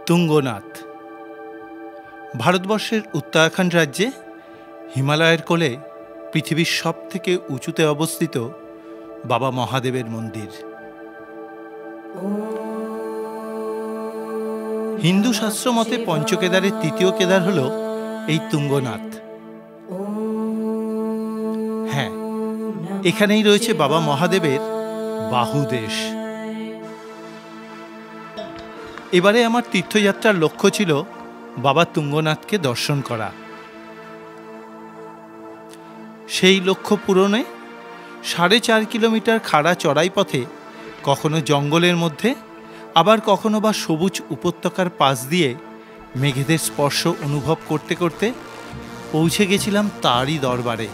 তুঙ্গনাথ ভারতবর্ষের উত্তরাখণ্ড রাজ্যে হিমালয়ের কোলে পৃথিবীর সবথেকে উঁচুতে অবস্থিত বাবা মহাদেবের মন্দির। হিন্দু শাস্ত্র মতে পঞ্চকেদারের তৃতীয় কেদার হল এই তুঙ্গনাথ। হ্যাঁ, এখানেই রয়েছে বাবা মহাদেবের বাহুদেশ। এবারে আমার তীর্থযাত্রার লক্ষ্য ছিল বাবা তুঙ্গনাথকে দর্শন করা। সেই লক্ষ্য পূরণে 4.5 কিলোমিটার খাড়া চড়াই পথে কখনো জঙ্গলের মধ্যে, আবার কখনো বা সবুজ উপত্যকার পাশ দিয়ে মেঘেদের স্পর্শ অনুভব করতে করতে পৌঁছে গেছিলাম তারই দরবারে।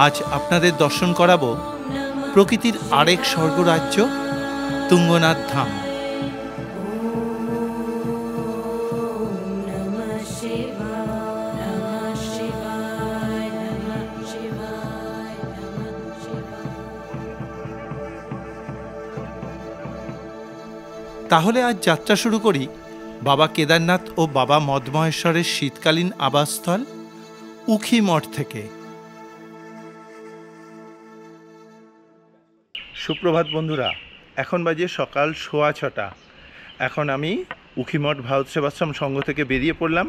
আজ আপনাদের দর্শন করাবো প্রকৃতির আরেক স্বর্গরাজ্য তুঙ্গনাথ ধাম। তাহলে আজ যাত্রা শুরু করি বাবা কেদারনাথ ও বাবা মদমহেশ্বরের শীতকালীন আবাসস্থল উখি মঠ থেকে। সুপ্রভাত বন্ধুরা, এখন বাজে সকাল 6:15। এখন আমি উখিমঠ ভারত সেবাশ্রম সংঘ থেকে বেরিয়ে পড়লাম।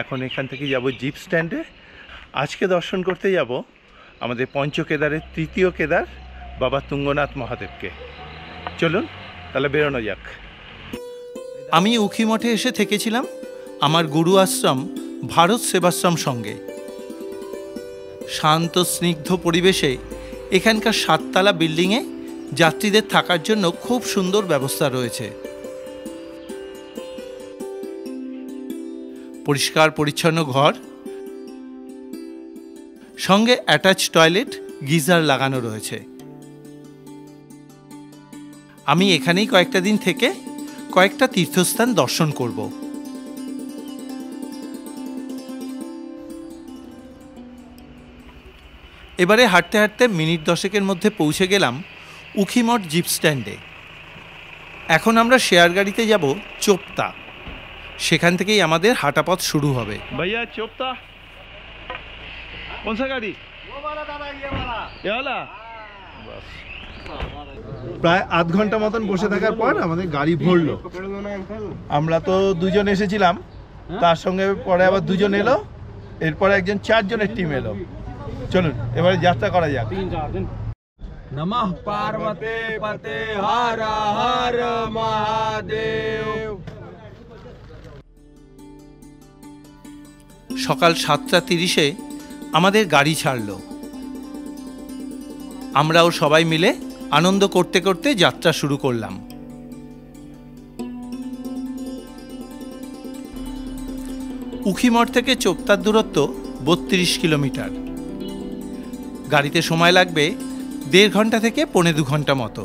এখন এখান থেকে যাব জিপ স্ট্যান্ডে। আজকে দর্শন করতে যাব আমাদের পঞ্চকেদারের তৃতীয় কেদার বাবা তুঙ্গনাথ মহাদেবকে। চলুন তাহলে বেরোনো যাক। আমি উখিমঠে এসে থেকেছিলাম আমার গুরু আশ্রম ভারত সেবাশ্রম সঙ্গে। শান্ত স্নিগ্ধ পরিবেশে এখানকার 7তলা বিল্ডিংয়ে যাত্রীদের থাকার জন্য খুব সুন্দর ব্যবস্থা রয়েছে। পরিষ্কার পরিচ্ছন্ন ঘর, সঙ্গে অ্যাটাচ টয়লেট, গিজার লাগানো রয়েছে। আমি এখানেই কয়েকটা দিন থেকে কয়েকটা তীর্থস্থান দর্শন করব। এবারে হাঁটতে হাঁটতে মিনিট 10-এর মধ্যে পৌঁছে গেলাম উখিমঠ জিপ স্ট্যান্ডে। এখন আমরা শেয়ার গাড়িতে যাব চোপতা। সেখান থেকেই আমাদের হাঁটাপথ শুরু হবে। ভাইয়া চোপতা কোন সা গাড়ি? প্রায় আধ ঘন্টা মতন বসে থাকার পর আমাদের গাড়ি ভরলো। আমরা তো 2 জন এসেছিলাম, তার সঙ্গে পরে আবার 2 জন এলো, এরপরে একজন 4 জনের টিম এলো। চলুন এবারে যাত্রা করা যাক। নমঃ পার্বতে পতে হর হর মহাদেব। সকাল 7:30-এ আমাদের গাড়ি ছাড়লো। আমরাও সবাই মিলে আনন্দ করতে করতে যাত্রা শুরু করলাম। উখিমঠ থেকে চোপতার দূরত্ব 32 কিলোমিটার। গাড়িতে সময় লাগবে 1.5 ঘন্টা থেকে 2.25 ঘন্টা মতো।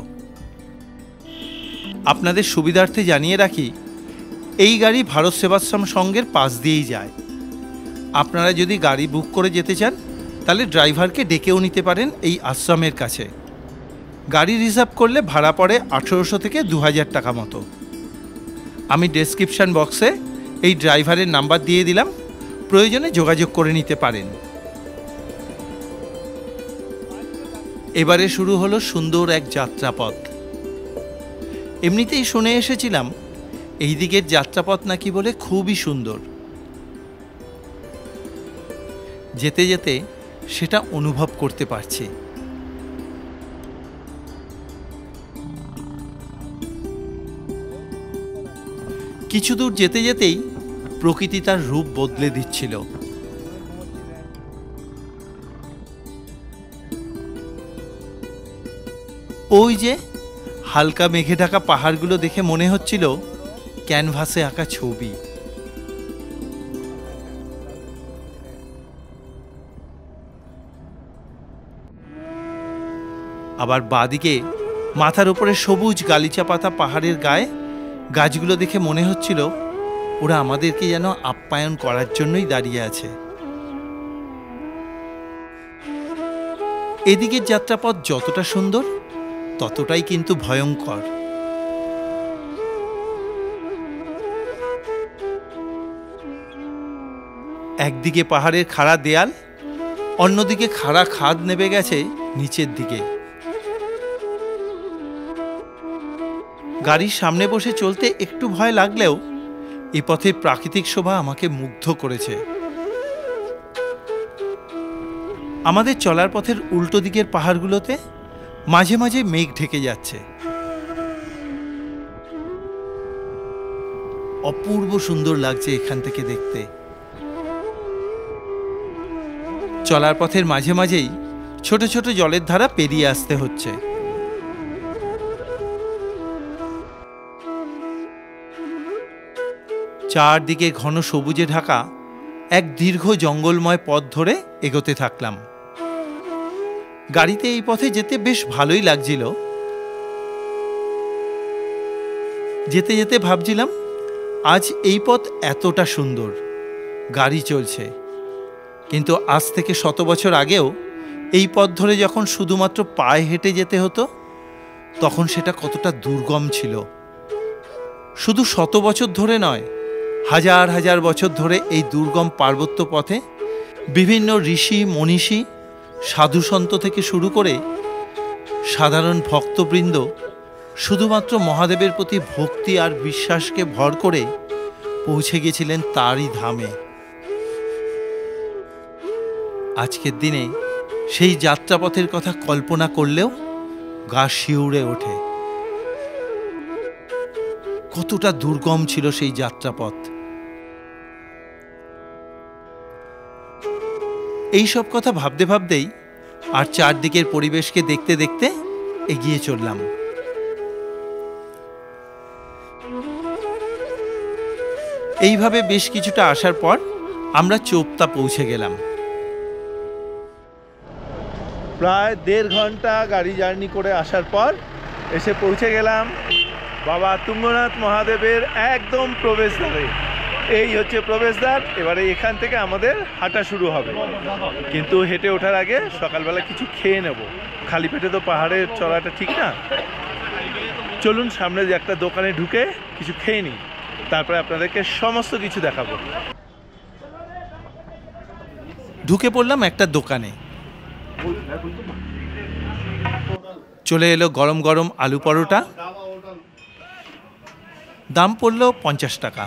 আপনাদের সুবিধার্থে জানিয়ে রাখি, এই গাড়ি ভারত সেবাশ্রম সংঘের পাশ দিয়েই যায়। আপনারা যদি গাড়ি বুক করে যেতে চান তাহলে ড্রাইভারকে ডেকেও নিতে পারেন এই আশ্রমের কাছে। গাড়ি রিজার্ভ করলে ভাড়া পড়ে 1800 থেকে 2000 টাকা মতো। আমি ডেসক্রিপশন বক্সে এই ড্রাইভারের নাম্বার দিয়ে দিলাম, প্রয়োজনে যোগাযোগ করে নিতে পারেন। এবারে শুরু হলো সুন্দর এক যাত্রাপথ। এমনিতেই শুনে এসেছিলাম এই দিকের যাত্রাপথ নাকি বলে খুবই সুন্দর। যেতে যেতে সেটা অনুভব করতে পারছি। কিছু দূর যেতে যেতেই প্রকৃতি তার রূপ বদলে দিচ্ছিল। ওই যে হালকা মেঘে ঢাকা পাহাড়গুলো দেখে মনে হচ্ছিল ক্যানভাসে আঁকা ছবি। আবার বাঁদিকে মাথার উপরে সবুজ গালিচা পাতা পাহাড়ের গায়ে গাছগুলো দেখে মনে হচ্ছিল ওরা আমাদেরকে যেন আপ্যায়ন করার জন্যই দাঁড়িয়ে আছে। এদিকের যাত্রাপথ যতটা সুন্দর ততটাই কিন্তু ভয়ঙ্কর। একদিকে পাহাড়ের খাড়া দেয়াল, অন্যদিকে খাড়া খাদ নেমে গেছে নিচের দিকে। গাড়ির সামনে বসে চলতে একটু ভয় লাগলেও এ পথের প্রাকৃতিক শোভা আমাকে মুগ্ধ করেছে। আমাদের চলার পথের উল্টো দিকের পাহাড়গুলোতে মাঝে মাঝে মেঘ ঢেকে যাচ্ছে। অপূর্ব সুন্দর লাগছে এখান থেকে দেখতে। চলার পথের মাঝে মাঝেই ছোট ছোট জলের ধারা পেরিয়ে আসতে হচ্ছে। চারদিকে ঘন সবুজে ঢাকা এক দীর্ঘ জঙ্গলময় পথ ধরে এগোতে থাকলাম। গাড়িতে এই পথে যেতে বেশ ভালোই লাগছিল। যেতে যেতে ভাবছিলাম, আজ এই পথ এতটা সুন্দর, গাড়ি চলছে, কিন্তু আজ থেকে 100 বছর আগেও এই পথ ধরে যখন শুধুমাত্র পায়ে হেঁটে যেতে হতো তখন সেটা কতটা দুর্গম ছিল। শুধু 100 বছর ধরে নয়, হাজার হাজার বছর ধরে এই দুর্গম পার্বত্য পথে বিভিন্ন ঋষি মনীষী, সাধুসন্ত থেকে শুরু করে সাধারণ ভক্তবৃন্দ শুধুমাত্র মহাদেবের প্রতি ভক্তি আর বিশ্বাসকে ভর করে পৌঁছে গেছিলেন তারই ধামে। আজকের দিনে সেই যাত্রাপথের কথা কল্পনা করলেও গা শিউরে ওঠে। কতটা দুর্গম ছিল সেই যাত্রাপথ। এই সব কথা ভাবতে ভাবতেই আর চারদিকের পরিবেশকে দেখতে দেখতে এগিয়ে চললাম। এইভাবে বেশ কিছুটা আসার পর আমরা চোপতা পৌঁছে গেলাম। প্রায় 1.5 ঘন্টা গাড়ি জার্নি করে আসার পর এসে পৌঁছে গেলাম বাবা তুঙ্গনাথ মহাদেবের একদম প্রবেশদ্বারে। এই হচ্ছে প্রবেশদ্বার। এবারে এখান থেকে আমাদের হাঁটা শুরু হবে, কিন্তু হেঁটে ওঠার আগে সকালবেলা কিছু খেয়ে নেব। খালি পেটে তো পাহাড়ের চড়াটা ঠিক না। চলুন সামনে যে একটা দোকানে ঢুকে কিছু খেয়ে নিই, তারপরে আপনাদেরকে সমস্ত কিছু দেখাবো। ঢুকে পড়লাম একটা দোকানে। চলে এলো গরম গরম আলু পরোটা। দাম পড়লো 50 টাকা।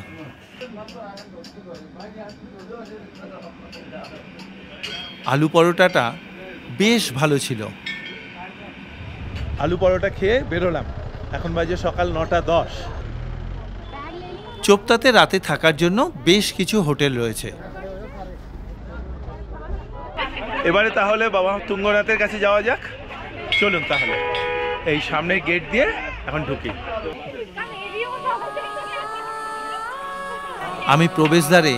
আলু পরোটাটা বেশ ভালো ছিল। আলু পরোটা খেয়ে বেরোলাম। এখন বাজে সকাল 9:10। চোপতাতে রাতে থাকার জন্য বেশ কিছু হোটেল রয়েছে। এবারে তাহলে বাবা তুঙ্গনাথের কাছে যাওয়া যাক। চলুন তাহলে এই সামনের গেট দিয়ে এখন ঢুকি। আমি প্রবেশদ্বারে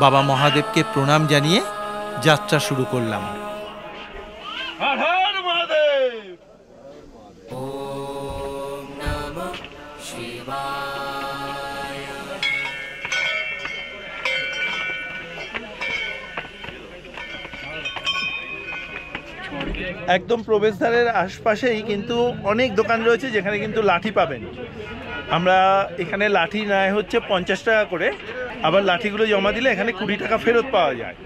বাবা মহাদেবকে প্রণাম জানিয়ে যাত্রা শুরু করলাম। একদম প্রবেশদ্বারের আশপাশেই কিন্তু অনেক দোকান রয়েছে যেখানে কিন্তু লাঠি পাবেন। আমরা এখানে লাঠি নেয় হচ্ছে 50 টাকা করে, আবার লাঠিগুলো জমা দিলে এখানে 20 টাকা ফেরত পাওয়া যায়।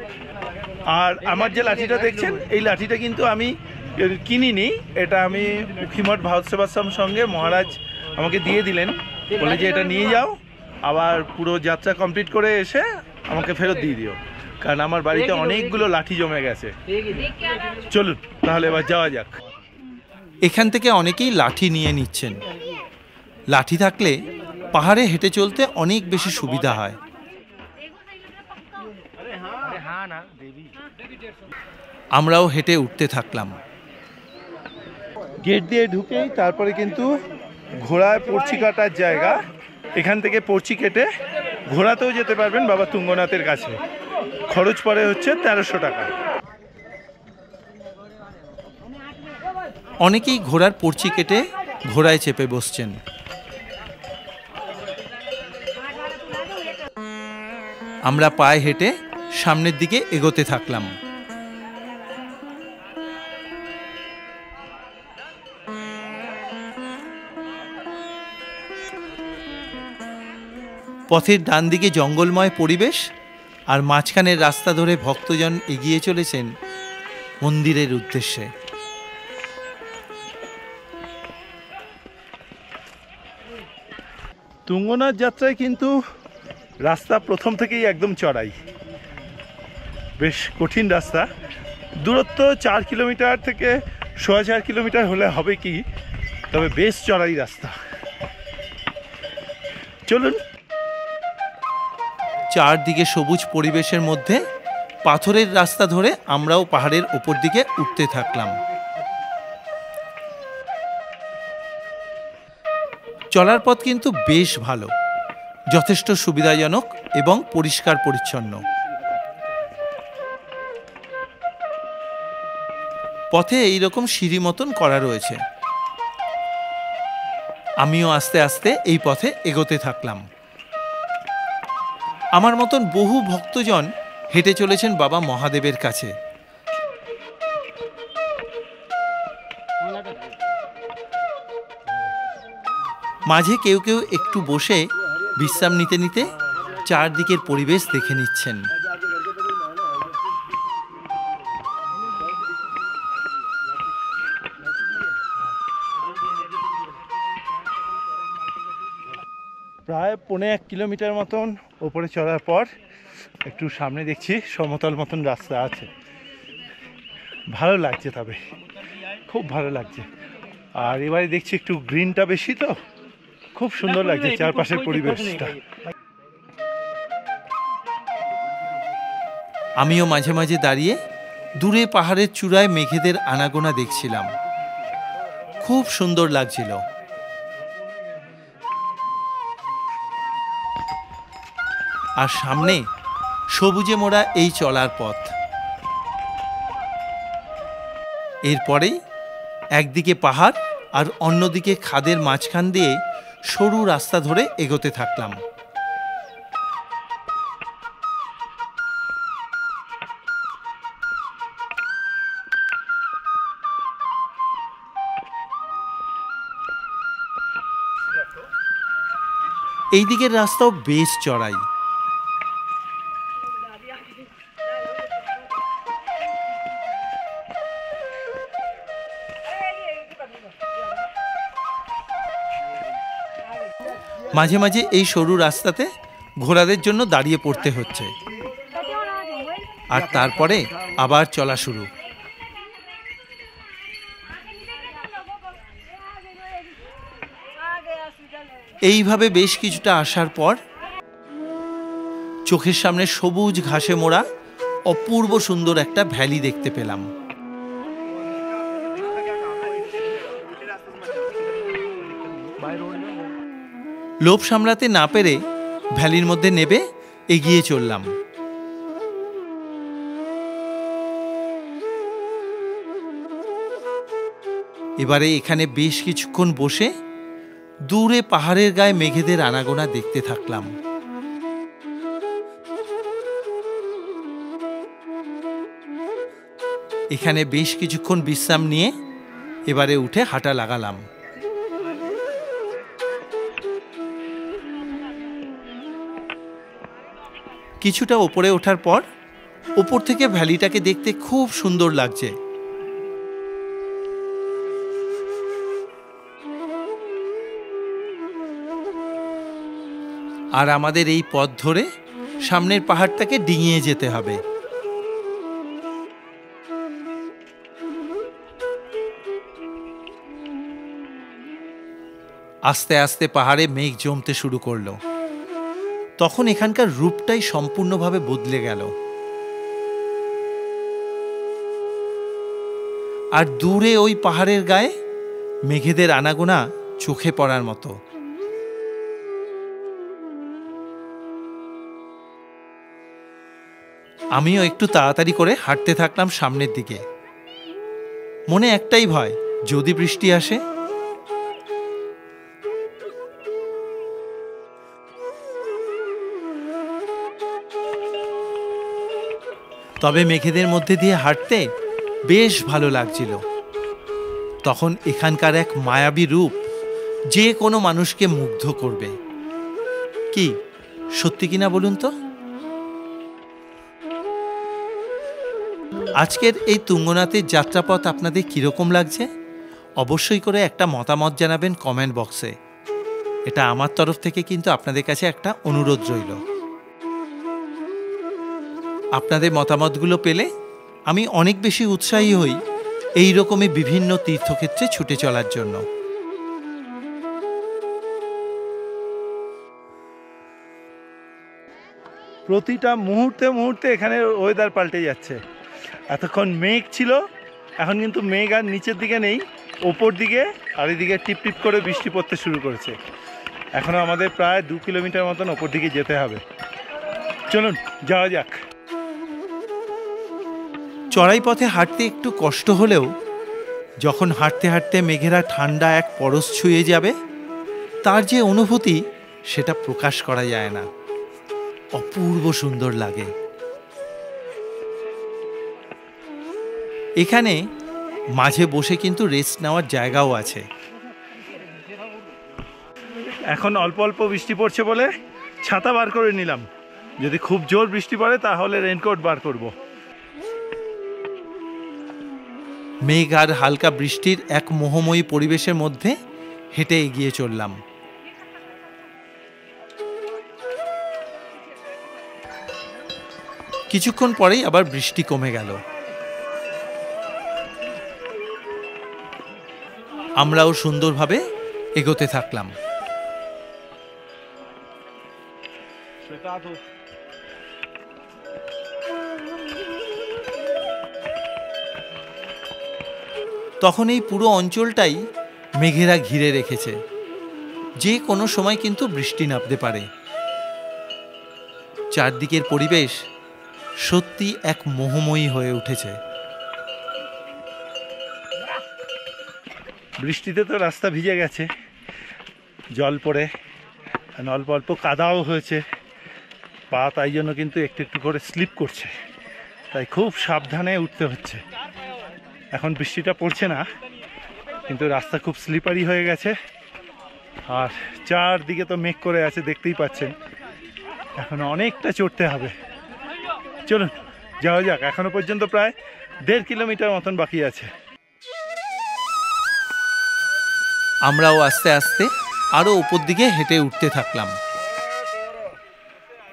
আর আমার যে লাঠিটা দেখছেন এই লাঠিটা কিন্তু আমি কিনিনি, এটা আমি উখিমঠ ভারত সেবাশ্রম সঙ্গে মহারাজ আমাকে দিয়ে দিলেন, বলে যে এটা নিয়ে যাও, আবার পুরো যাত্রা কমপ্লিট করে এসে আমাকে ফেরত দিয়ে দিও, কারণ আমার বাড়িতে অনেকগুলো লাঠি জমে গেছে। চলুন তাহলে এবার যাওয়া যাক। এখান থেকে অনেকেই লাঠি নিয়ে নিচ্ছেন। লাঠি থাকলে পাহাড়ে হেঁটে চলতে অনেক বেশি সুবিধা হয়। আমরাও হেঁটে উঠতে থাকলাম। গেট দিয়ে ঢুকেই তারপরে কিন্তু ঘোড়ায় পর্চি কাটার জায়গা। এখান থেকে পর্চি কেটে ঘোড়াতেও যেতে পারবেন বাবা তুঙ্গনাথের কাছে। খরচ পড়ে হচ্ছে 1300 টাকা। অনেকেই ঘোড়ার পর্চি কেটে ঘোড়ায় চেপে বসছেন। আমরা পায়ে হেঁটে সামনের দিকে এগোতে থাকলাম। পথের ডান দিকে জঙ্গলময় পরিবেশ, আর মাঝখানের রাস্তা ধরে ভক্তজন এগিয়ে চলেছেন মন্দিরের উদ্দেশ্যে। তুঙ্গনাথ যাত্রায় কিন্তু রাস্তা প্রথম থেকেই একদম চড়াই, বেশ কঠিন রাস্তা। দূরত্ব 4 কিলোমিটার থেকে 4.5 কিলোমিটার হলে হবে কি, তবে বেশ চড়াই রাস্তা। চলুন। চারদিকে সবুজ পরিবেশের মধ্যে পাথরের রাস্তা ধরে আমরাও পাহাড়ের উপর দিকে উঠতে থাকলাম। চলার পথ কিন্তু বেশ ভালো, যথেষ্ট সুবিধাজনক এবং পরিষ্কার পরিচ্ছন্ন। পথে এইরকম সিঁড়ি মতন করা রয়েছে। আমিও আস্তে আস্তে এই পথে এগোতে থাকলাম। আমার মতন বহু ভক্তজন হেঁটে চলেছেন বাবা মহাদেবের কাছে। মাঝে কেউ কেউ একটু বসে বিশ্রাম নিতে নিতে চারদিকের পরিবেশ দেখে নিচ্ছেন। প্রায় 1.5 কিলোমিটার মতন ওপরে চড়ার পর একটু সামনে দেখছি সমতল মতন রাস্তা আছে। ভালো লাগছে, তবে খুব ভালো লাগছে। আর এবারে দেখছি একটু গ্রিনটা বেশি, তো খুব সুন্দর লাগছে চারপাশের পরিবেশটা। আমিও মাঝে মাঝে দাঁড়িয়ে দূরে পাহাড়ের চূড়ায় মেঘেদের আনাগোনা দেখছিলাম। খুব সুন্দর লাগছিল। আর সামনে সবুজে মোড়া এই চলার পথ। এরপরেই একদিকে পাহাড় আর অন্যদিকে খাদের মাঝখান দিয়ে সরু রাস্তা ধরে এগোতে থাকলাম। এই দিকের রাস্তাও বেশ চড়াই। মাঝে মাঝে এই সরু রাস্তাতে ঘোড়াদের জন্য দাঁড়িয়ে পড়তে হচ্ছে, আর তারপরে আবার চলা শুরু। এইভাবে বেশ কিছুটা আসার পর চোখের সামনে সবুজ ঘাসে মোড়া অপূর্ব সুন্দর একটা ভ্যালি দেখতে পেলাম। লোভ সামলাতে না পেরে ভ্যালির মধ্যে নেবে এগিয়ে চললাম। এবারে এখানে বেশ কিছুক্ষণ বসে দূরে পাহাড়ের গায়ে মেঘেদের আনাগোনা দেখতে থাকলাম। এখানে বেশ কিছুক্ষণ বিশ্রাম নিয়ে এবারে উঠে হাঁটা লাগালাম। কিছুটা ওপরে ওঠার পর ওপর থেকে ভ্যালিটাকে দেখতে খুব সুন্দর লাগছে। আর আমাদের এই পথ ধরে সামনের পাহাড়টাকে ডিঙিয়ে যেতে হবে। আস্তে আস্তে পাহাড়ে মেঘ জমতে শুরু করলো। তখন এখানকার রূপটাই সম্পূর্ণভাবে বদলে গেল। আর দূরে ওই পাহাড়ের গায়ে মেঘেদের আনাগোনা চোখে পড়ার মতো। আমিও একটু তাড়াতাড়ি করে হাঁটতে থাকলাম সামনের দিকে। মনে একটাই ভয়, যদি বৃষ্টি আসে। তবে মেঘেদের মধ্যে দিয়ে হাঁটতে বেশ ভালো লাগছিল। তখন এখানকার এক মায়াবী রূপ যে কোনো মানুষকে মুগ্ধ করবে। কি সত্যি কিনা বলুন তো? আজকের এই তুঙ্গনাথের যাত্রাপথ আপনাদের কীরকম লাগছে অবশ্যই করে একটা মতামত জানাবেন কমেন্ট বক্সে। এটা আমার তরফ থেকে কিন্তু আপনাদের কাছে একটা অনুরোধ রইল। আপনাদের মতামতগুলো পেলে আমি অনেক বেশি উৎসাহী হই এই রকমই বিভিন্ন তীর্থক্ষেত্রে ছুটে চলার জন্য। প্রতিটা মুহূর্তে মুহূর্তে এখানে ওয়েদার পাল্টে যাচ্ছে। এতক্ষণ মেঘ ছিল, এখন কিন্তু মেঘ আর নিচের দিকে নেই, ওপর দিকে আর এদিকে টিপ টিপ করে বৃষ্টি পড়তে শুরু করেছে। এখনও আমাদের প্রায় 2 কিলোমিটার মতন ওপর দিকে যেতে হবে। চলুন যাওয়া যাক। চড়াই পথে হাঁটতে একটু কষ্ট হলেও যখন হাঁটতে হাঁটতে মেঘেরা ঠান্ডা এক পরশ ছুঁয়ে যাবে তার যে অনুভূতি সেটা প্রকাশ করা যায় না, অপূর্ব সুন্দর লাগে। এখানে মাঝে বসে কিন্তু রেস্ট নেওয়ার জায়গাও আছে। এখন অল্প অল্প বৃষ্টি পড়ছে বলে ছাতা বার করে নিলাম, যদি খুব জোর বৃষ্টি পড়ে তাহলে রেনকোট বার করব। মেঘ আর হালকা বৃষ্টির এক মোহময়ী পরিবেশের মধ্যে হেঁটে এগিয়ে চললাম। কিছুক্ষণ পরেই আবার বৃষ্টি কমে গেল। আমরাও সুন্দরভাবে এগোতে থাকলাম। তখন এই পুরো অঞ্চলটাই মেঘেরা ঘিরে রেখেছে, যে কোনো সময় কিন্তু বৃষ্টি নামতে পারে। চারদিকের পরিবেশ সত্যি এক মোহময়ী হয়ে উঠেছে। বৃষ্টিতে তো রাস্তা ভিজে গেছে, জল পড়ে অল্প অল্প কাদাও হয়েছে, পা তাই জন্য কিন্তু একটু একটু করে স্লিপ করছে, তাই খুব সাবধানে উঠতে হচ্ছে। এখন বৃষ্টিটা পড়ছে না, কিন্তু রাস্তা খুব স্লিপারি হয়ে গেছে, আর চারদিকে তো মেঘ করে আছে, দেখতেই পাচ্ছেন। এখন অনেকটা চড়তে হবে। চলুন যাওয়া যাক। এখনো পর্যন্ত প্রায় 1.5 কিলোমিটার মতন বাকি আছে। আমরাও আস্তে আস্তে আরো উপর দিকে হেঁটে উঠতে থাকলাম।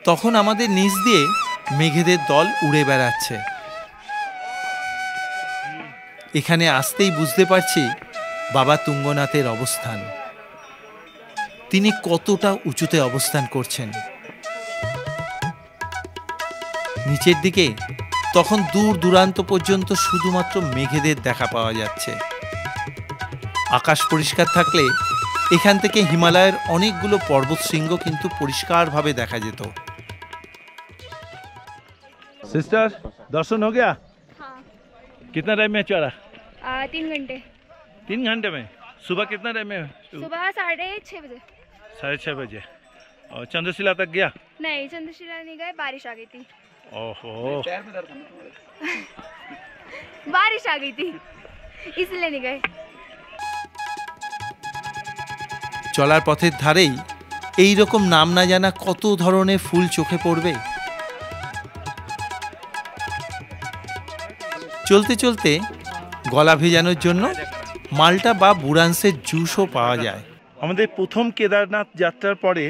তখন আমাদের নিচ দিয়ে মেঘেদের দল উড়ে বেড়াচ্ছে। এখানে আসতেই বুঝতে পারছি বাবা তুঙ্গনাথের অবস্থান। তিনি কতটা উঁচুতে অবস্থান করছেন। নিচের দিকে তখন দূর দূরান্ত পর্যন্ত শুধুমাত্র মেঘেদের দেখা পাওয়া যাচ্ছে। আকাশ পরিষ্কার থাকলে এখান থেকে হিমালয়ের অনেকগুলো পর্বত শৃঙ্গ কিন্তু পরিষ্কারভাবে দেখা যেত। सिस्टर दर्शन हो गया? हाँ। कितना टाइम में चढ़ा? 3 घंटे। 3 घंटे में? सुबह कितना टाइम में? सुबह 6:30 बजे। 6:30 बजे। और चंद्रशिला तक गया? नहीं, चंद्रशिला नहीं गए, बारिश आ गई थी। ओहो, बारिश आ गई थी इसलिए नहीं गए। চলার পথের ধারেই এই রকম নাম না জানা কত ধরনের ফুল চোখে পড়বে। চলতে চলতে গলা ভেজানোর জন্য মাল্টা বা বুরান্সের জুসও পাওয়া যায়। আমাদের প্রথম কেদারনাথ যাত্রার পরে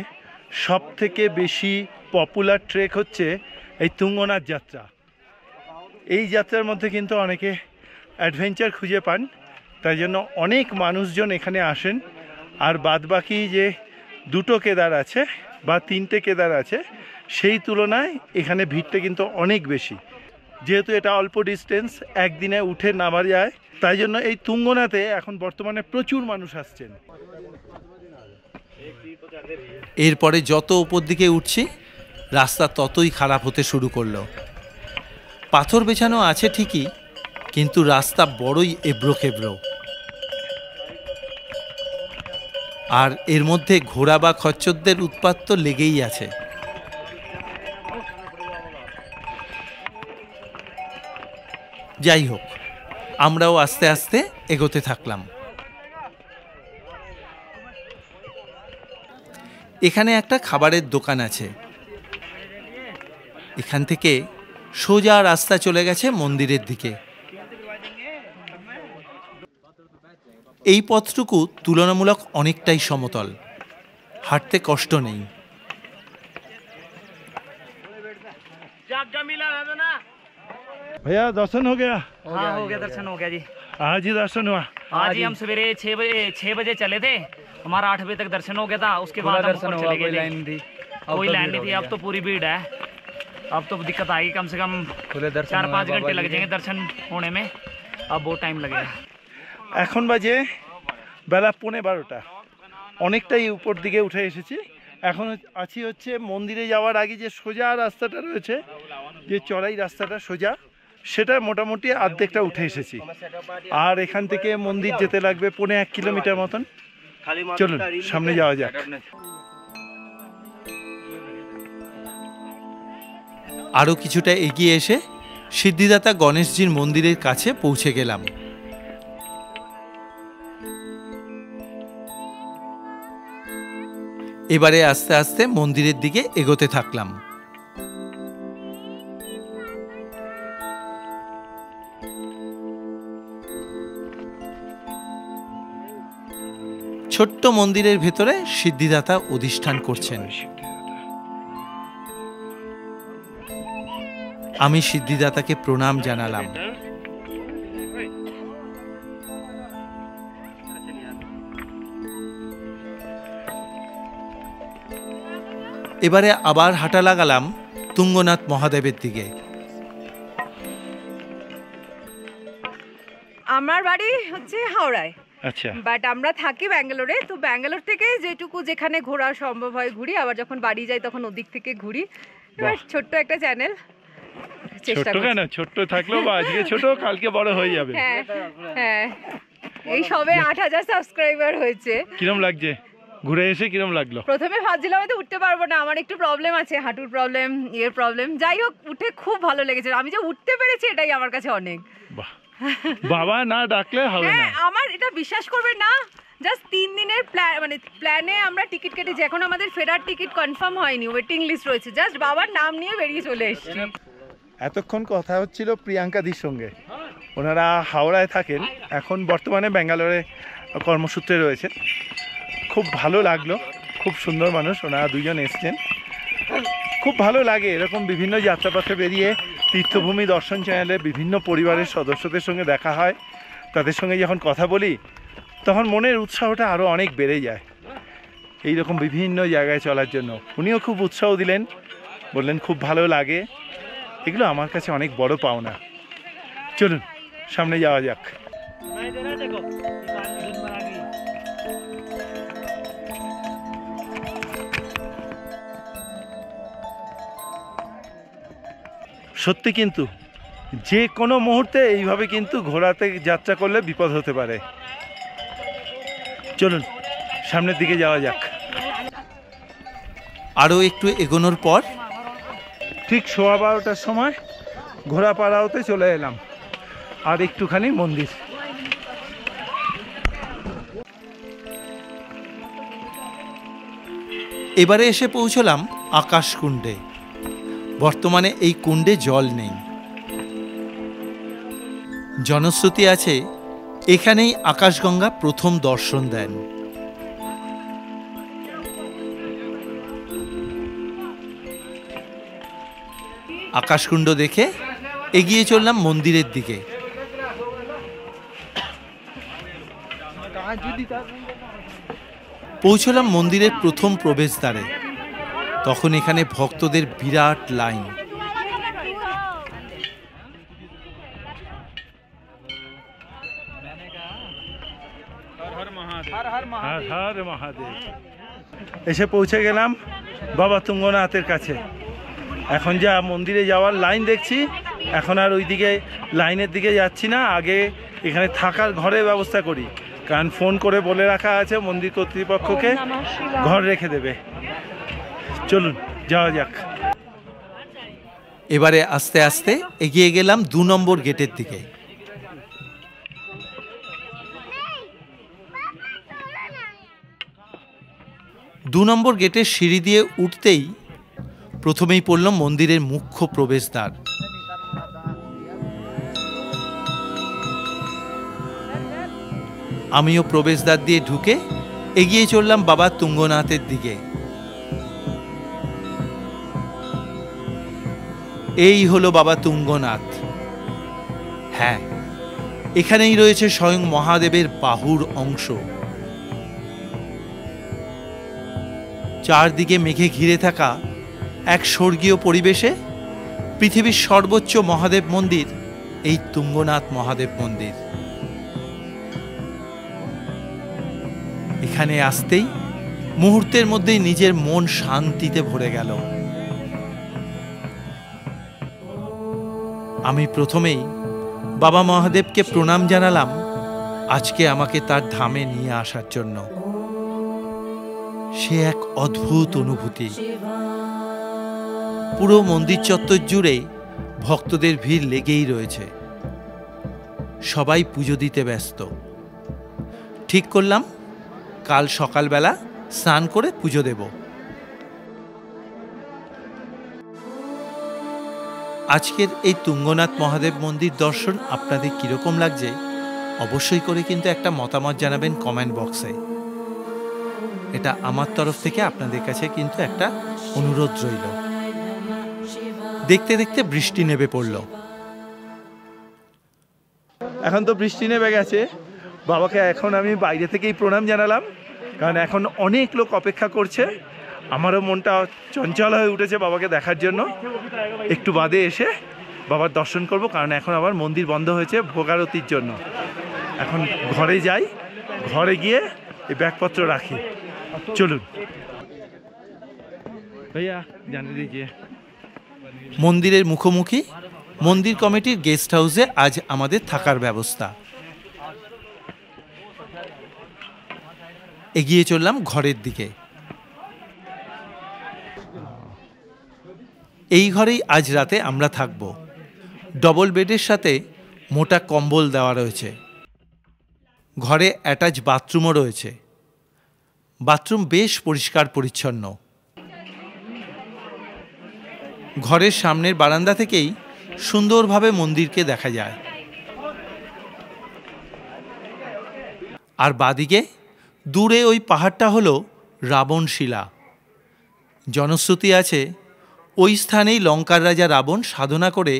সব থেকে বেশি পপুলার ট্রেক হচ্ছে এই তুঙ্গনাথ যাত্রা। এই যাত্রার মধ্যে কিন্তু অনেকে অ্যাডভেঞ্চার খুঁজে পান, তাই জন্য অনেক মানুষজন এখানে আসেন। আর বাদবাকি যে 2টো কেদার আছে বা 3টে কেদার আছে, সেই তুলনায় এখানে ভিড়টা কিন্তু অনেক বেশি। যেহেতু এটা অল্প ডিস্টেন্স, একদিনে উঠে নামা যায়, তাই জন্য এই তুঙ্গনাথে এখন বর্তমানে প্রচুর মানুষ আসছেন। এরপরে যত উপর দিকে উঠছি রাস্তা ততই খারাপ হতে শুরু করলো। পাথর বেছানো আছে ঠিকই, কিন্তু রাস্তা বড়ই এবড়ো খেবড়ো। আর এর মধ্যে ঘোড়া বা খচ্চরদের উৎপাত তো লেগেই আছে। যাই হোক, আমরাও আস্তে আস্তে এগোতে থাকলাম। এখানে একটা খাবারের দোকান আছে, এখান থেকে সোজা রাস্তা চলে গেছে মন্দিরের দিকে। এই পথটুকু তুলনামূলক অনেকটাই সমতল, হাঁটতে কষ্ট নেই। भैया दर्शन हो गया? हाँ हो गया, दर्शन हो गया जी। आज ही दर्शन हुआ? आज ही हम सवेरे 6 बजे चले थे, हमारा 8 बजे तक दर्शन हो गया था। उसके बाद हम ऊपर चले गए थे। कोई लाइन नहीं थी। अब तो पूरी भीड़ है, अब तो दिक्कत आएगी। कम से कम 4-5 घंटे लग जाएंगे दर्शन होने में, अब बहुत टाइम लगेगा। এখন বাজে বেলা 11:15। অনেকটাই উপর দিকে উঠে এসেছি। এখন আছি হচ্ছে মন্দিরে যাওয়ার আগে যে সোজা রাস্তাটা রয়েছে, যে চড়াই রাস্তাটা সোজা, সেটা মোটামুটি অর্ধেকটা উঠে এসেছি। আর এখান থেকে মন্দির যেতে লাগবে 1.5 কিলোমিটার মতন। চলুন সামনে যাওয়া যাক। আরও কিছুটা এগিয়ে এসে সিদ্ধিদাতা গণেশজির মন্দিরের কাছে পৌঁছে গেলাম। এবারে আস্তে আস্তে মন্দিরের দিকে এগোতে থাকলাম। ছোট্ট মন্দিরের ভেতরে সিদ্ধিদাতা অধিষ্ঠান করছেন। আমি সিদ্ধিদাতাকে প্রণাম জানালাম। এবারে আবার হাঁটা লাগালাম তুঙ্গনাথ মহাদেবের দিকে। আমার বাড়ি হচ্ছে হাওড়ায়, আচ্ছা, বাট আমরা থাকি ব্যাঙ্গালোরে। তো ব্যাঙ্গালোর থেকে যেটুকু যেখানে ঘোরা সম্ভব হয় ঘুরি, আবার যখন বাড়ি যাই তখন ওদিক থেকে ঘুরি। এবার ছোট্ট একটা চ্যানেল, চেষ্টা ছোট্ট করছি। কেন, ছোট্ট থাকলেও বা আজকে ছোট কালকে বড় হয়ে যাবে। হ্যাঁ হ্যাঁ, এই সবে 8,000 সাবস্ক্রাইবার হয়েছে। কিরম লাগছে ঘুরে এসে, কিরম লাগলো? প্রথমে ভাবছিলাম হয়তো উঠতে পারবো না, আমার একটু প্রবলেম আছে, হাঁটুর প্রবলেম, ইয়ের প্রবলেম। যাই হোক, উঠে খুব ভালো লেগেছে। আমি যে উঠতে পেরেছি এটাই আমার কাছে অনেক। বাহ, বাবা না ডাকলে হবে না। হ্যাঁ, আমার এটা বিশ্বাস করবে না, জাস্ট 3 দিনের প্ল্যানে আমরা টিকিট কেটেছি। এখন আমাদের ফেরার টিকিট কনফার্ম হয়নি, ওয়েটিং লিস্ট রয়েছে। জাস্ট বাবার নাম নিয়ে বেরিয়ে চলে এসেছি। এতক্ষণ কথা হচ্ছিল প্রিয়াঙ্কাদির সঙ্গে। ওনারা হাওড়ায় থাকেন, এখন বর্তমানে ব্যাঙ্গালোরে কর্মসূত্রে রয়েছেন। খুব ভালো লাগলো, খুব সুন্দর মানুষ। ওনারা দুজন এসছেন, খুব ভালো লাগে এরকম বিভিন্ন যাত্রাপথে বেরিয়ে। তীর্থভূমি দর্শন চ্যানেলে বিভিন্ন পরিবারের সদস্যদের সঙ্গে দেখা হয়, তাদের সঙ্গে যখন কথা বলি তখন মনের উৎসাহটা আরও অনেক বেড়ে যায় এইরকম বিভিন্ন জায়গায় চলার জন্য। উনিও খুব উৎসাহ দিলেন, বললেন খুব ভালো লাগে। এগুলো আমার কাছে অনেক বড় পাওনা। চলুন সামনে যাওয়া যাক। সত্যি কিন্তু যে কোনো মুহূর্তে এইভাবে কিন্তু ঘোড়াতে যাত্রা করলে বিপদ হতে পারে। চলুন সামনের দিকে যাওয়া যাক। আরও একটু এগোনোর পর ঠিক 12:15টার সময় ঘোড়াপাড়াওতে চলে এলাম, আর একটুখানি মন্দির। এবারে এসে পৌঁছলাম আকাশকুণ্ডে। বর্তমানে এই কুণ্ডে জল নেই। জনশ্রুতি আছে এখানেই আকাশগঙ্গা প্রথম দর্শন দেন। আকাশকুণ্ড দেখে এগিয়ে চললাম মন্দিরের দিকে। পৌঁছলাম মন্দিরের প্রথম প্রবেশদ্বারে। তখন এখানে ভক্তদের বিরাট লাইন। হর হর মহাদেব। এসে পৌঁছে গেলাম বাবা তুঙ্গনাথের কাছে। এখন যা মন্দিরে যাওয়ার লাইন দেখছি, এখন আর ওইদিকে লাইনের দিকে যাচ্ছি না। আগে এখানে থাকার ঘরের ব্যবস্থা করি, কারণ ফোন করে বলে রাখা আছে মন্দির কর্তৃপক্ষকে ঘর রেখে দেবে। চলুন যাওয়া যাক। এবারে আস্তে আস্তে এগিয়ে গেলাম 2 নম্বর গেটের দিকে। 2 নম্বর গেটের সিঁড়ি দিয়ে উঠতেই প্রথমেই পড়লাম মন্দিরের মুখ্য প্রবেশদ্বার। আমিও প্রবেশদ্বার দিয়ে ঢুকে এগিয়ে চললাম বাবা তুঙ্গনাথের দিকে। এই হলো বাবা তুঙ্গনাথ। হ্যাঁ, এখানেই রয়েছে স্বয়ং মহাদেবের বাহুর অংশ। চারদিকে মেঘে ঘিরে থাকা এক স্বর্গীয় পরিবেশে পৃথিবীর সর্বোচ্চ মহাদেব মন্দির এই তুঙ্গনাথ মহাদেব মন্দির। এখানে আসতেই মুহূর্তের মধ্যেই নিজের মন শান্তিতে ভরে গেল। আমি প্রথমেই বাবা মহাদেবকে প্রণাম জানালাম আজকে আমাকে তার ধামে নিয়ে আসার জন্য। সে এক অদ্ভুত অনুভূতি। পুরো মন্দির চত্বর জুড়ে ভক্তদের ভিড় লেগেই রয়েছে, সবাই পুজো দিতে ব্যস্ত। ঠিক করলাম কাল সকালবেলা স্নান করে পুজো দেব। আজকের এই তুঙ্গনাথ মহাদেব মন্দির দর্শন আপনাদের কিরকম লাগছে অবশ্যই করে কিন্তু একটা মতামত জানাবেন কমেন্ট বক্সে। এটা আমার তরফ থেকে আপনাদের কাছে কিন্তু একটা অনুরোধ রইল। দেখতে দেখতে বৃষ্টি নেমে পড়ল। এখন তো বৃষ্টি নেমে গেছে। বাবাকে এখন আমি বাইরে থেকেই প্রণাম জানালাম, কারণ এখন অনেক লোক অপেক্ষা করছে। আমারও মনটা চঞ্চল হয়ে উঠেছে বাবাকে দেখার জন্য। একটু বাদে এসে বাবার দর্শন করব, কারণ এখন আবার মন্দির বন্ধ হয়েছে ভোগারতির জন্য। এখন ঘরে যাই, ঘরে গিয়ে এই ব্যাগপত্র রাখি। চলুন ভাইয়া জানিয়ে দিয়েছে। মন্দিরের মুখোমুখি মন্দির কমিটির গেস্ট হাউসে আজ আমাদের থাকার ব্যবস্থা। এগিয়ে চললাম ঘরের দিকে। এই ঘরেই আজ রাতে আমরা থাকব। ডবল বেডের সাথে মোটা কম্বল দেওয়া রয়েছে। ঘরে অ্যাটাচ বাথরুমও রয়েছে। বাথরুম বেশ পরিষ্কার পরিচ্ছন্ন। ঘরের সামনের বারান্দা থেকেই সুন্দরভাবে মন্দিরকে দেখা যায়। আর বাদিকে দূরে ওই পাহাড়টা হলো রাবণশিলা। জনশ্রুতি আছে ওই স্থানেই লঙ্কার রাজা রাবণ সাধনা করে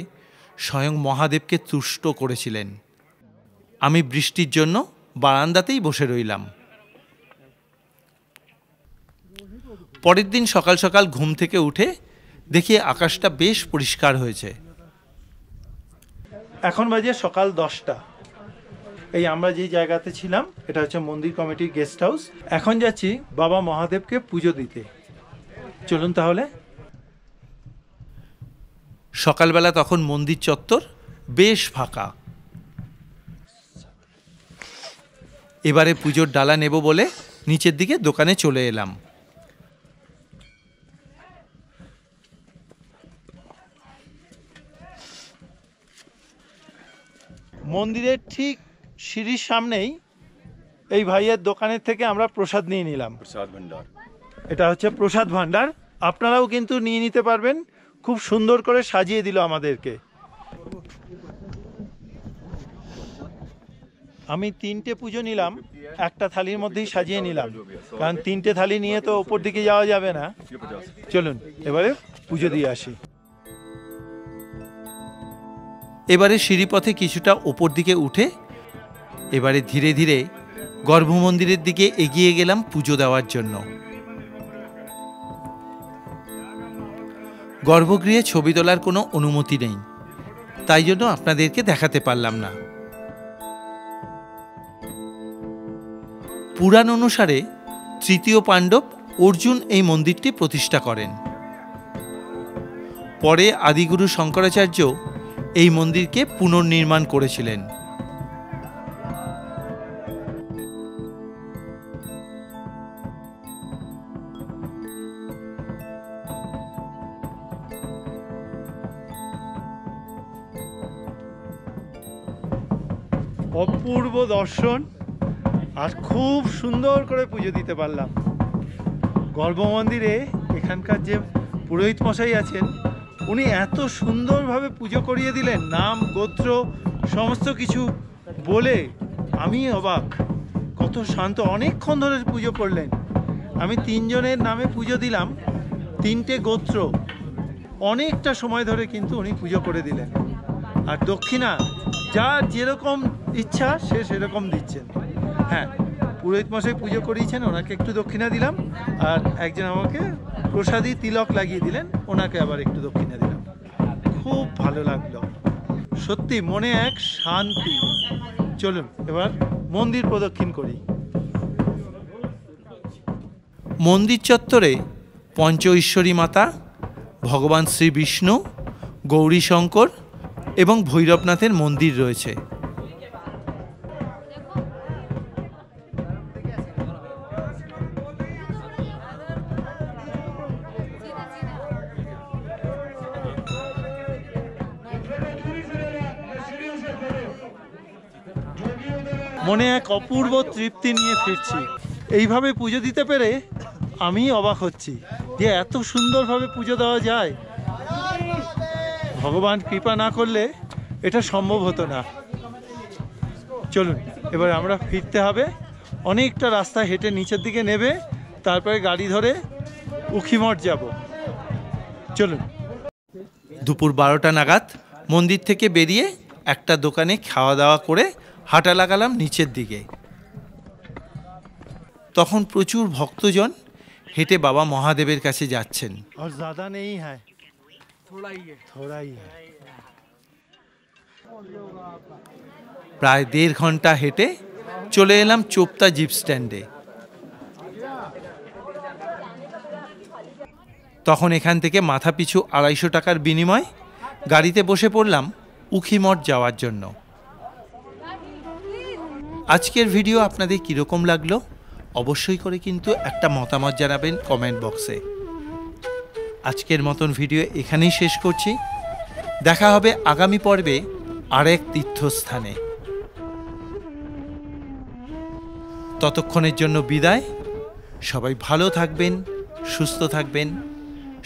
স্বয়ং মহাদেবকে তুষ্ট করেছিলেন। আমি বৃষ্টির জন্য বারান্দাতেই বসে রইলাম। পরের দিন সকাল সকাল ঘুম থেকে উঠে দেখি আকাশটা বেশ পরিষ্কার হয়েছে। এখন বাজে সকাল 10টা। এই আমরা যে জায়গাতে ছিলাম এটা হচ্ছে মন্দির কমিটির গেস্ট হাউস। এখন যাচ্ছি বাবা মহাদেবকে পুজো দিতে। চলুন তাহলে। সকালবেলা তখন মন্দির চত্বর বেশ ফাঁকা। এবারে পুজোর ডালা নেব বলে নিচের দিকে দোকানে চলে এলাম। মন্দিরের ঠিক সিঁড়ির সামনেই এই ভাইয়ের দোকানের থেকে আমরা প্রসাদ নিয়ে নিলাম। प्रसाद भंडार। এটা হচ্ছে প্রসাদ ভান্ডার। আপনারাও কিন্তু নিয়ে নিতে পারবেন। খুব সুন্দর করে সাজিয়ে দিল আমাদেরকে। আমি 3টে পুজো নিলাম, একটা থালির মধ্যেই সাজিয়ে নিলাম, কারণ 3টে থালি নিয়ে তো ওপর দিকে যাওয়া যাবে না। চলুন এবারে পুজো দিয়ে আসি। এবারে সিঁড়িপথে কিছুটা ওপর দিকে উঠে এবারে ধীরে ধীরে গর্ভমন্দিরের দিকে এগিয়ে গেলাম পুজো দেওয়ার জন্য। গর্ভগৃহে ছবি তোলার কোনো অনুমতি নেই, তাই জন্য আপনাদেরকে দেখাতে পারলাম না। পুরাণ অনুসারে তৃতীয় পাণ্ডব অর্জুন এই মন্দিরটি প্রতিষ্ঠা করেন। পরে আদিগুরু শঙ্করাচার্য এই মন্দিরকে পুনর্নির্মাণ করেছিলেন। অপূর্ব দর্শন আর খুব সুন্দর করে পুজো দিতে পারলাম। গর্ভমন্দিরে এখানকার যে পুরোহিত মশাই আছেন, উনি এত সুন্দরভাবে পুজো করিয়ে দিলেন, নাম গোত্র সমস্ত কিছু বলে আমি অবাক। কত শান্ত, অনেকক্ষণ ধরে পুজো করলেন। আমি 3 জনের নামে পুজো দিলাম, 3টে গোত্র, অনেকটা সময় ধরে কিন্তু উনি পুজো করে দিলেন। আর দক্ষিণা যার যেরকম ইচ্ছা সে সেরকম দিচ্ছেন। হ্যাঁ, পুরোহিত মশাই পুজো করিয়েছেন, ওনাকে একটু দক্ষিণা দিলাম, আর একজন আমাকে প্রসাদী তিলক লাগিয়ে দিলেন, ওনাকে আবার একটু দক্ষিণা দিলাম। খুব ভালো লাগলো, সত্যি মনে এক শান্তি। চলুন এবার মন্দির প্রদক্ষিণ করি। মন্দির চত্বরে পঞ্চ ঈশ্বরী মাতা, ভগবান শ্রী বিষ্ণু, গৌরী শঙ্কর এবং ভৈরবনাথের মন্দির রয়েছে। মনে এক অপূর্ব তৃপ্তি নিয়ে ফিরছি। এইভাবে পুজো দিতে পেরে আমি অবাক হচ্ছি যে এত সুন্দরভাবে পুজো দেওয়া যায়। ভগবান কৃপা না করলে এটা সম্ভব হতো না। চলুন এবার আমরা ফিরতে হবে, অনেকটা রাস্তা হেঁটে নিচের দিকে নেবে, তারপরে গাড়ি ধরে উখিমঠ যাব। চলুন। দুপুর 12টা নাগাদ মন্দির থেকে বেরিয়ে একটা দোকানে খাওয়া দাওয়া করে হাঁটা লাগালাম নিচের দিকে। তখন প্রচুর ভক্তজন হেঁটে বাবা মহাদেবের কাছে যাচ্ছেন। আর ज़्यादा नहीं है, थोड़ा ही है। প্রায় 1.5 ঘন্টা হেঁটে চলে এলাম চোপতা জিপ স্ট্যান্ডে। তখন এখান থেকে মাথাপিছু 250 টাকার বিনিময় গাড়িতে বসে পড়লাম উখিমঠ যাওয়ার জন্য। আজকের ভিডিও আপনাদের কীরকম লাগলো অবশ্যই করে কিন্তু একটা মতামত জানাবেন কমেন্ট বক্সে। আজকের মতন ভিডিও এখানেই শেষ করছি, দেখা হবে আগামী পর্বে আরেক তীর্থস্থানে। ততক্ষণের জন্য বিদায়। সবাই ভালো থাকবেন, সুস্থ থাকবেন।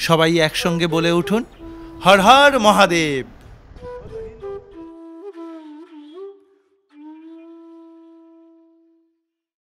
সবাই একসঙ্গে বলে উঠুন, হর হর মহাদেব।